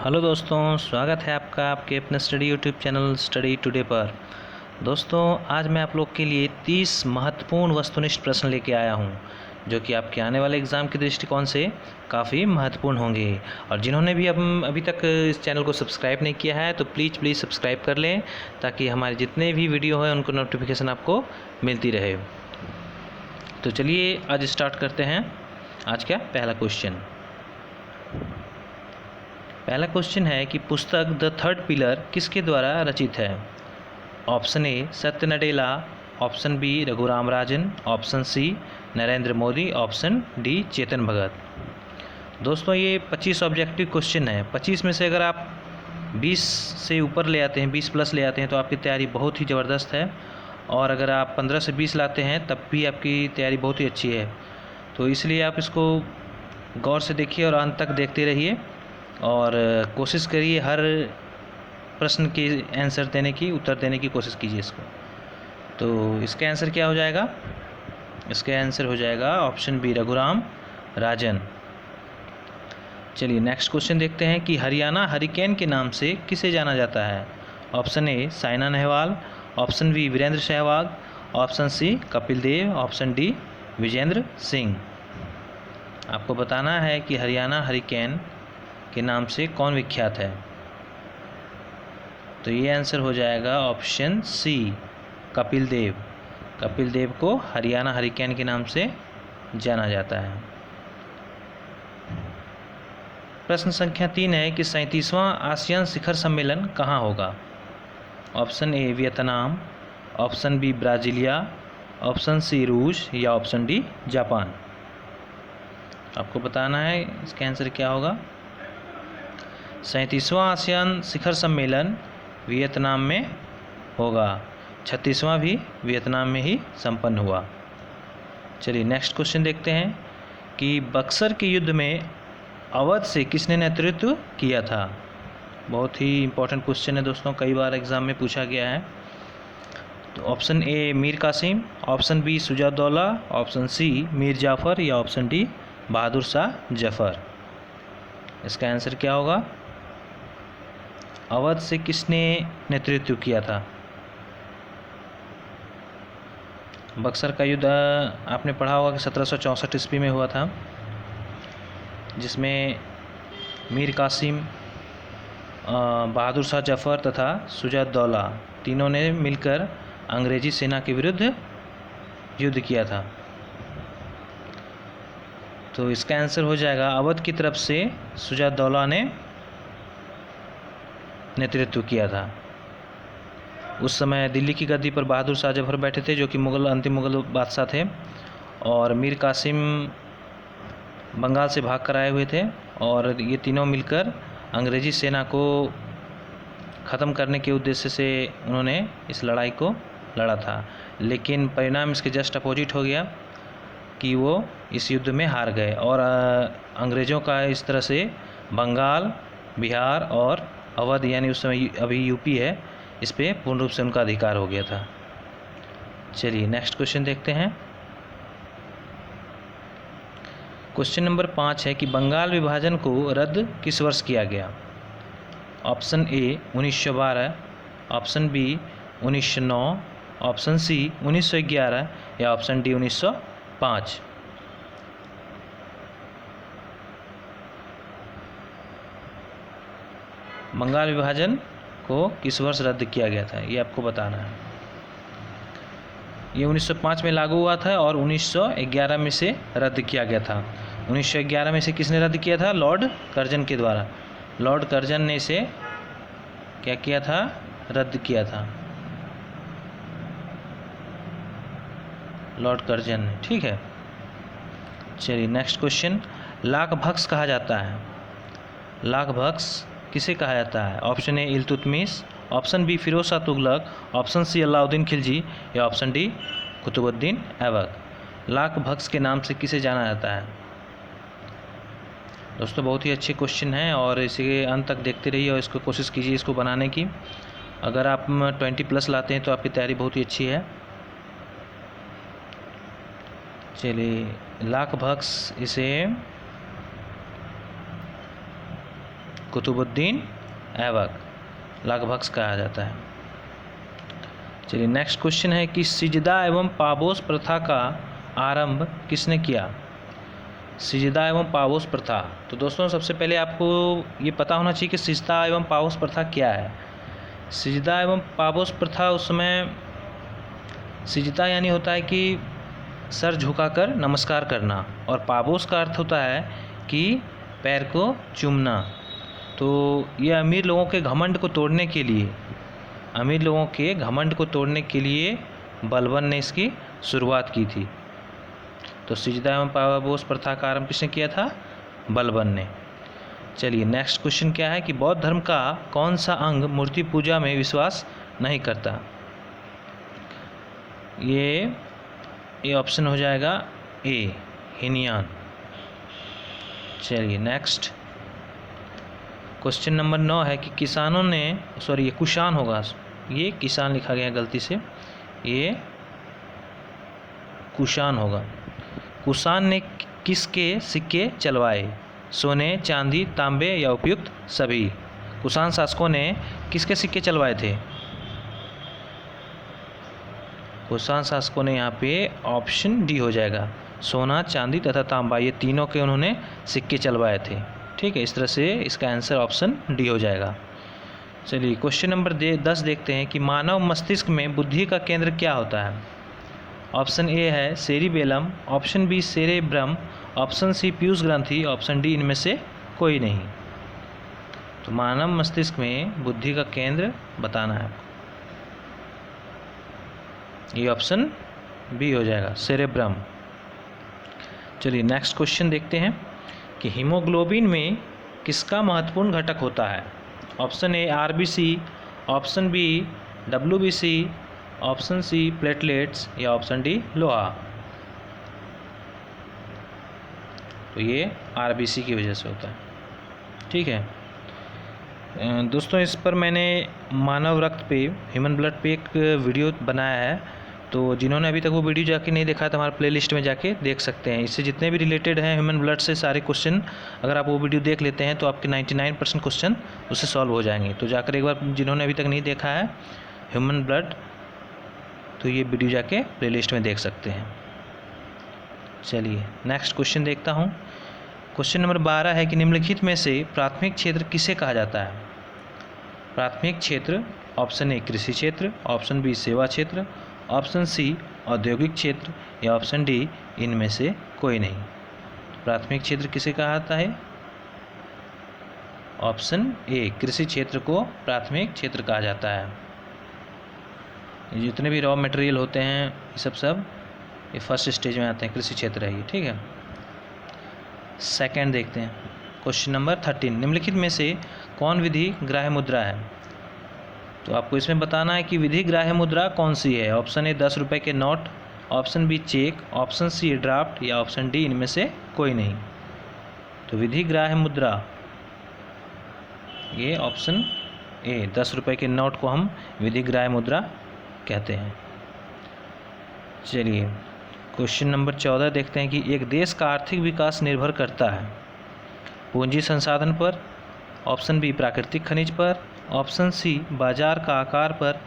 Hello दोस्तों, स्वागत है आपका आपके अपने study YouTube channel study today पर। दोस्तों, आज मैं आप लोग के लिए 30 महत्वपूर्ण वस्तुनिष्ठ प्रश्न लेके आया हूं, जो कि आपके आने वाले एग्ज़ाम के दृष्टिकोण से काफ़ी महत्वपूर्ण होंगे। और जिन्होंने भी अभी तक इस चैनल को सब्सक्राइब नहीं किया है तो प्लीज़ सब्सक्राइब कर लें, ताकि हमारे जितने भी वीडियो हैं उनको नोटिफिकेशन आपको मिलती रहे। तो चलिए आज स्टार्ट करते हैं। आज का पहला क्वेश्चन है कि पुस्तक द थर्ड पिलर किसके द्वारा रचित है? Option A Satya Nadella, option B Raghuram Rajan, option C Narendra Modi, option D Chetan Bhagat. दोस्तों, ये 25 ऑब्जेक्टिव क्वेश्चन है। 25 में से अगर आप 20 से ऊपर ले आते हैं, 20 प्लस ले आते हैं तो आपकी तैयारी बहुत ही ज़बरदस्त है। और अगर आप 15 से 20 लाते हैं तब भी आपकी तैयारी बहुत ही अच्छी है। तो इसलिए आप इसको गौर से देखिए और अंत तक देखते रहिए और कोशिश करिए हर प्रश्न के आंसर देने की, उत्तर देने की कोशिश कीजिए इसको। तो इसका आंसर क्या हो जाएगा? इसका आंसर हो जाएगा ऑप्शन बी रघुराम राजन। चलिए नेक्स्ट क्वेश्चन देखते हैं कि हरियाणा हरिकेन के नाम से किसे जाना जाता है? Option A Saina Nehwal, option B Virender Sehwag, option C Kapil Dev, option D Vijender Singh. आपको बताना है कि हरियाणा हरिकेन के नाम से कौन विख्यात है। तो ये आंसर हो जाएगा ऑप्शन सी कपिल देव। कपिल देव को हरियाणा हरिकेन के नाम से जाना जाता है। प्रश्न संख्या 3 है कि 37वां आसियान शिखर सम्मेलन कहाँ होगा? Option A Vietnam, option B Brasilia, option C रूस या ऑप्शन डी जापान। आपको बताना है इसका आंसर क्या होगा। 37वां आसियान शिखर सम्मेलन वियतनाम में होगा। 36वां भी वियतनाम में ही संपन्न हुआ। चलिए नेक्स्ट क्वेश्चन देखते हैं कि बक्सर के युद्ध में अवध से किसने नेतृत्व किया था? बहुत ही इम्पोर्टेंट क्वेश्चन है दोस्तों, कई बार एग्जाम में पूछा गया है। तो option A Mir Qasim, option B Shujauddaula, option C Mir Jafar या ऑप्शन डी बहादुर शाह जफ़र। इसका आंसर क्या होगा? अवध से किसने नेतृत्व किया था? बक्सर का युद्ध आपने पढ़ा होगा कि 1764 ईस्वी में हुआ था, जिसमें मीर कासिम, बहादुर शाह जफ़र तथा सुजाउद्दौला तीनों ने मिलकर अंग्रेजी सेना के विरुद्ध युद्ध किया था। तो इसका आंसर हो जाएगा अवध की तरफ से सुजाउद्दौला ने नेतृत्व किया था। उस समय दिल्ली की गद्दी पर बहादुर शाह जफ़र बैठे थे, जो कि अंतिम मुग़ल बादशाह थे, और मीर कासिम बंगाल से भाग कर आए हुए थे। और ये तीनों मिलकर अंग्रेज़ी सेना को ख़त्म करने के उद्देश्य से उन्होंने इस लड़ाई को लड़ा था। लेकिन परिणाम इसके जस्ट अपोजिट हो गया कि वो इस युद्ध में हार गए और अंग्रेज़ों का इस तरह से बंगाल, बिहार और अवध, यानी उस समय अभी यूपी है, इस पे पूर्ण रूप से उनका अधिकार हो गया था। चलिए नेक्स्ट क्वेश्चन देखते हैं। क्वेश्चन नंबर 5 है कि बंगाल विभाजन को रद्द किस वर्ष किया गया? Option A 1912, option B 1909, option C 1911 या ऑप्शन डी 1905। बंगाल विभाजन को किस वर्ष रद्द किया गया था, ये आपको बताना है। ये 1905 में लागू हुआ था और 1911 में से रद्द किया गया था। 1911 में से किसने रद्द किया था? लॉर्ड कर्जन के द्वारा। लॉर्ड कर्जन ने इसे क्या किया था? रद्द किया था, लॉर्ड कर्जन ने। ठीक है। चलिए नेक्स्ट क्वेश्चन, लाख भक्स कहा जाता है। लाख भक्स किसे कहा जाता है? Option A Iltutmish, option B Firoz Shah Tughlaq, option C Alauddin Khilji या ऑप्शन डी कुतुबुद्दीन ऐबक। लाख भक्स के नाम से किसे जाना जाता है? दोस्तों, बहुत ही अच्छे क्वेश्चन हैं और इसे अंत तक देखते रहिए और इसको कोशिश कीजिए इसको बनाने की। अगर आप 20 प्लस लाते हैं तो आपकी तैयारी बहुत ही अच्छी है। चलिए लाख भक्स इसे कुतुबुद्दीन ऐबक, लगभग कहा जाता है। चलिए नेक्स्ट क्वेश्चन है कि सिजदा एवं पाबोस प्रथा का आरंभ किसने किया? सिजदा एवं पाबोस प्रथा, तो दोस्तों सबसे पहले आपको ये पता होना चाहिए कि सिजदा एवं पाबोस प्रथा क्या है। सिजदा एवं पाबोस प्रथा, उस समय सिजदा यानी होता है कि सर झुकाकर नमस्कार करना, और पाबोस का अर्थ होता है कि पैर को चूमना। तो ये अमीर लोगों के घमंड को तोड़ने के लिए, बलबन ने इसकी शुरुआत की थी। तो सिजदा एवं पाबोस प्रथा का आरंभ किसने किया था? बलबन ने। चलिए नेक्स्ट क्वेश्चन क्या है कि बौद्ध धर्म का कौन सा अंग मूर्ति पूजा में विश्वास नहीं करता? ये ऑप्शन हो जाएगा ए, हीनयान। चलिए नेक्स्ट क्वेश्चन नंबर 9 है कि किसानों ने, सॉरी ये कुषाण होगा, ये किसान लिखा गया गलती से, ये कुषाण होगा। कुषाण ने किसके सिक्के चलवाए? सोने, चांदी, तांबे या उपयुक्त सभी? कुषाण शासकों ने किसके सिक्के चलवाए थे? कुषाण शासकों ने यहाँ पे ऑप्शन डी हो जाएगा, सोना, चांदी तथा तांबा, ये तीनों के उन्होंने सिक्के चलवाए थे। ठीक है, इस तरह से इसका आंसर ऑप्शन डी हो जाएगा। चलिए क्वेश्चन नंबर 10 देखते हैं कि मानव मस्तिष्क में बुद्धि का केंद्र क्या होता है? ऑप्शन ए है cerebellum, option B cerebrum, option C पीयूष ग्रंथि, ऑप्शन डी इनमें से कोई नहीं। तो मानव मस्तिष्क में बुद्धि का केंद्र बताना है आपको, ये ऑप्शन बी हो जाएगा, सेरेब्रम। चलिए नेक्स्ट क्वेश्चन देखते हैं कि हीमोग्लोबिन में किसका महत्वपूर्ण घटक होता है? Option A RBC, option B WBC, option C platelets या ऑप्शन डी लोहा। तो ये आरबीसी की वजह से होता है। ठीक है दोस्तों, इस पर मैंने मानव रक्त पे, ह्यूमन ब्लड पे एक वीडियो बनाया है, तो जिन्होंने अभी तक वो वीडियो जाके नहीं देखा तो हमारे प्लेलिस्ट में जाके देख सकते हैं। इससे जितने भी रिलेटेड हैं ह्यूमन ब्लड से सारे क्वेश्चन, अगर आप वो वीडियो देख लेते हैं तो आपके 99% क्वेश्चन उससे सॉल्व हो जाएंगे। तो जाकर एक बार जिन्होंने अभी तक नहीं देखा है ह्यूमन ब्लड, तो ये वीडियो जाके प्लेलिस्ट में देख सकते हैं। चलिए नेक्स्ट क्वेश्चन देखता हूँ। क्वेश्चन नंबर 12 है कि निम्नलिखित में से प्राथमिक क्षेत्र किसे कहा जाता है? प्राथमिक क्षेत्र, ऑप्शन ए कृषि क्षेत्र, ऑप्शन बी सेवा क्षेत्र, ऑप्शन सी औद्योगिक क्षेत्र या ऑप्शन डी इनमें से कोई नहीं। प्राथमिक क्षेत्र किसे कहा जाता है? ऑप्शन ए कृषि क्षेत्र को प्राथमिक क्षेत्र कहा जाता है। जितने भी रॉ मटेरियल होते हैं ये सब ये फर्स्ट स्टेज में आते हैं, कृषि क्षेत्र है ये। ठीक है, सेकंड देखते हैं। क्वेश्चन नंबर 13, निम्नलिखित में से कौन विधि ग्राह्य मुद्रा है? तो आपको इसमें बताना है कि विधि ग्राह्य मुद्रा कौन सी है। ऑप्शन ए 10 रुपये के नोट, option B cheque, option C draft या ऑप्शन डी इनमें से कोई नहीं। तो विधि ग्राह्य मुद्रा ये ऑप्शन ए 10 रुपये के नोट को हम विधि ग्राह्य मुद्रा कहते हैं। चलिए क्वेश्चन नंबर 14 देखते हैं कि एक देश का आर्थिक विकास निर्भर करता है पूंजी संसाधन पर, ऑप्शन बी प्राकृतिक खनिज पर, ऑप्शन सी बाजार का आकार पर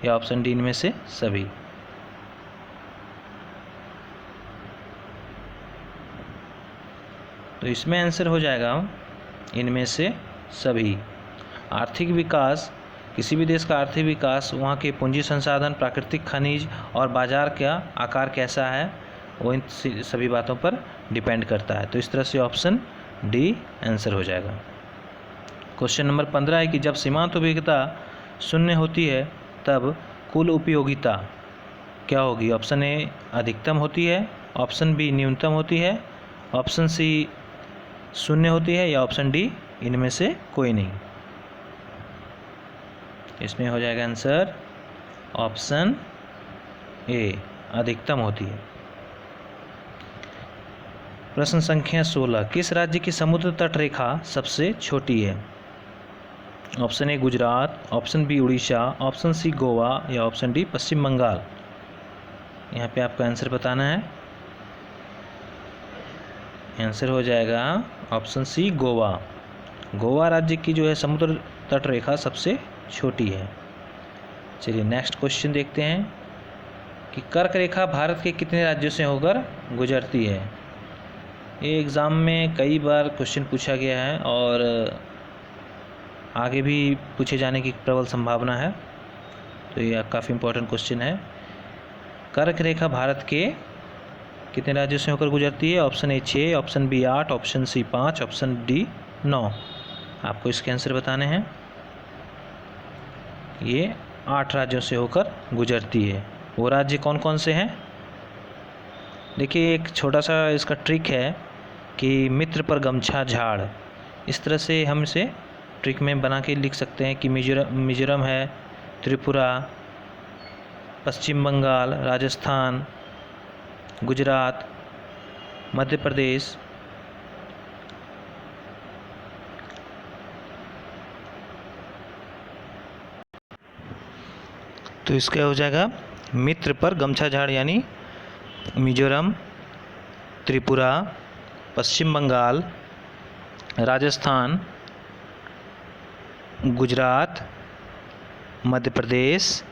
या ऑप्शन डी इनमें से सभी। तो इसमें आंसर हो जाएगा इनमें से सभी। आर्थिक विकास, किसी भी देश का आर्थिक विकास वहाँ के पूंजी संसाधन, प्राकृतिक खनिज और बाजार का आकार कैसा है वो इन सभी बातों पर डिपेंड करता है। तो इस तरह से ऑप्शन डी आंसर हो जाएगा। क्वेश्चन नंबर 15 है कि जब सीमांत उपयोगिता शून्य होती है तब कुल उपयोगिता क्या होगी? ऑप्शन ए अधिकतम होती है, ऑप्शन बी न्यूनतम होती है, ऑप्शन सी शून्य होती है या ऑप्शन डी इनमें से कोई नहीं। इसमें हो जाएगा आंसर ऑप्शन ए अधिकतम होती है। प्रश्न संख्या 16, किस राज्य की समुद्र तट रेखा सबसे छोटी है? Option A Gujarat, option B Orissa, option C Goa या ऑप्शन डी पश्चिम बंगाल। यहाँ पे आपको आंसर बताना है। आंसर हो जाएगा ऑप्शन सी गोवा। गोवा राज्य की जो है समुद्र तट रेखा सबसे छोटी है। चलिए नेक्स्ट क्वेश्चन देखते हैं कि कर्क रेखा भारत के कितने राज्यों से होकर गुजरती है। ये एग्ज़ाम में कई बार क्वेश्चन पूछा गया है और आगे भी पूछे जाने की प्रबल संभावना है, तो ये काफ़ी इम्पोर्टेंट क्वेश्चन है। कर्क रेखा भारत के कितने राज्यों से होकर गुजरती है। Option A 6, option B 8, option C 5, option D 9। आपको इसके आंसर बताने हैं। ये 8 राज्यों से होकर गुजरती है। वो राज्य कौन कौन से हैं? देखिए एक छोटा सा इसका ट्रिक है कि मित्र पर गमछा झाड़, इस तरह से हम इसे ट्रिक में बना के लिख सकते हैं कि मिजोरम है, त्रिपुरा, पश्चिम बंगाल, राजस्थान, गुजरात, मध्य प्रदेश, तो इसका हो जाएगा मित्र पर गमछा झाड़, यानी मिजोरम, त्रिपुरा, पश्चिम बंगाल, राजस्थान, गुजरात, मध्य प्रदेश,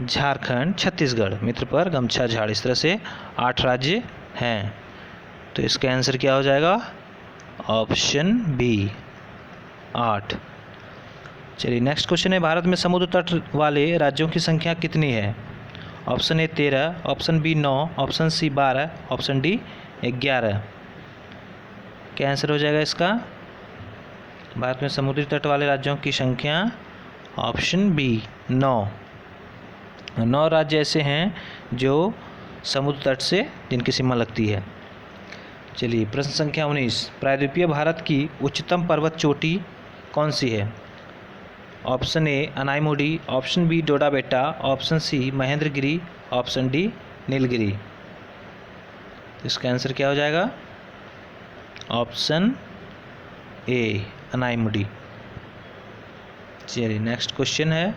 झारखंड, छत्तीसगढ़। मित्र पर गमछा झाड़, इस तरह से 8 राज्य हैं। तो इसका आंसर क्या हो जाएगा? Option B 8। चलिए नेक्स्ट क्वेश्चन है, भारत में समुद्र तट वाले राज्यों की संख्या कितनी है। Option A 13, option B 9, option C 12, option D 11। क्या आंसर हो जाएगा इसका? भारत में समुद्री तट वाले राज्यों की संख्या ऑप्शन बी 9। 9 राज्य ऐसे हैं जो समुद्र तट से जिनकी सीमा लगती है। चलिए प्रश्न संख्या 19, प्रायद्वीपीय भारत की उच्चतम पर्वत चोटी कौन सी है। Option A Anamudi, option B Doda Betta, option C Mahendragiri, option D Nilgiri. इसका आंसर क्या हो जाएगा? Option A Anamudi. चलिए नेक्स्ट क्वेश्चन है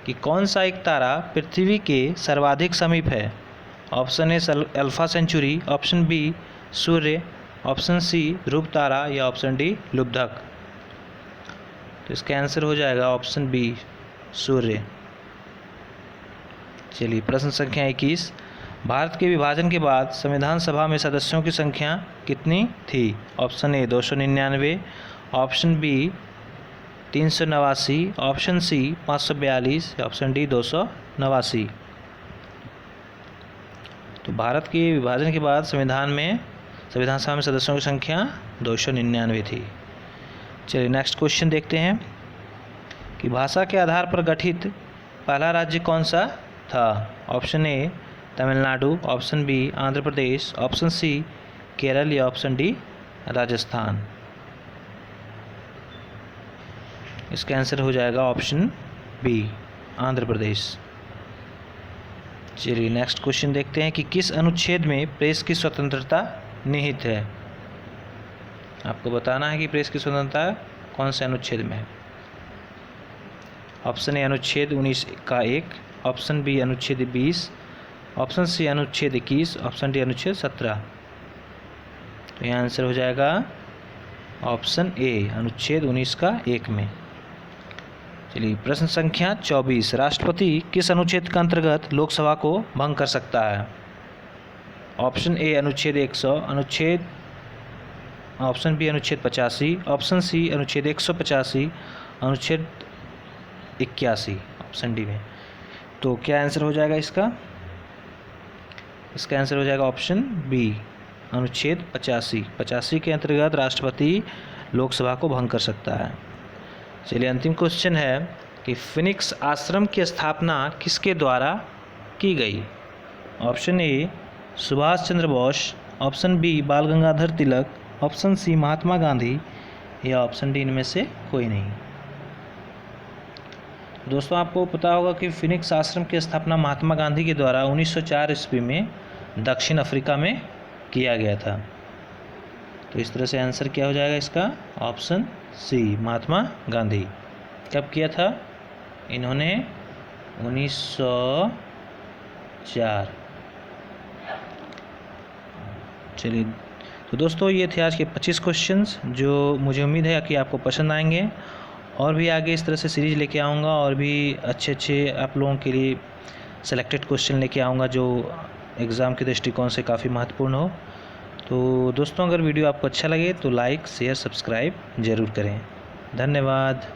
कि कौन सा एक तारा पृथ्वी के सर्वाधिक समीप है। Option A alpha Centauri, option B सूर्य, ऑप्शन सी ध्रुव तारा या ऑप्शन डी लुब्धक। तो इसका आंसर हो जाएगा ऑप्शन बी सूर्य। चलिए प्रश्न संख्या 21, भारत के विभाजन के बाद संविधान सभा में सदस्यों की संख्या कितनी थी। Option A 299, option B 389, option C 542, option D 289। तो भारत के विभाजन के बाद संविधान सभा में सदस्यों की संख्या 299 थी। चलिए नेक्स्ट क्वेश्चन देखते हैं कि भाषा के आधार पर गठित पहला राज्य कौन सा था। Option A Tamil Nadu, option B Andhra Pradesh, option C Kerala या ऑप्शन डी राजस्थान। इसका आंसर हो जाएगा ऑप्शन बी आंध्र प्रदेश। चलिए नेक्स्ट क्वेश्चन देखते हैं कि किस अनुच्छेद में प्रेस की स्वतंत्रता निहित है। आपको बताना है कि प्रेस की स्वतंत्रता कौन से अनुच्छेद में है। ऑप्शन ए अनुच्छेद 19 का 1, ऑप्शन बी अनुच्छेद 20, ऑप्शन सी अनुच्छेद 21, ऑप्शन डी अनुच्छेद 17। तो यहाँ आंसर हो जाएगा ऑप्शन ए अनुच्छेद 19 का 1 में। चलिए प्रश्न संख्या 24, राष्ट्रपति किस अनुच्छेद के अंतर्गत लोकसभा को भंग कर सकता है। ऑप्शन ए अनुच्छेद 100, ऑप्शन बी अनुच्छेद 85, ऑप्शन सी अनुच्छेद 185, अनुच्छेद 81, ऑप्शन डी में। तो क्या आंसर हो जाएगा इसका? इसका आंसर हो जाएगा ऑप्शन बी अनुच्छेद 85 के अंतर्गत राष्ट्रपति लोकसभा को भंग कर सकता है। चलिए अंतिम क्वेश्चन है कि फिनिक्स आश्रम की स्थापना किसके द्वारा की गई। Option A Subhash Chandra Bose, option B Bal Gangadhar Tilak, option C Mahatma Gandhi या ऑप्शन डी इनमें से कोई नहीं। दोस्तों आपको पता होगा कि फिनिक्स आश्रम की स्थापना महात्मा गांधी के द्वारा 1904 ईस्वी में दक्षिण अफ्रीका में किया गया था। तो इस तरह से आंसर क्या हो जाएगा इसका? Option C Mahatma Gandhi. कब किया था इन्होंने? 1904। चलिए तो दोस्तों ये थे आज के 25 क्वेश्चंस, जो मुझे उम्मीद है कि आपको पसंद आएंगे। और भी आगे इस तरह से सीरीज़ लेके आऊँगा और भी अच्छे आप लोगों के लिए सेलेक्टेड क्वेश्चन लेके आऊँगा जो एग्ज़ाम के दृष्टिकोण से काफ़ी महत्वपूर्ण हो। तो दोस्तों अगर वीडियो आपको अच्छा लगे तो लाइक शेयर सब्सक्राइब ज़रूर करें। धन्यवाद।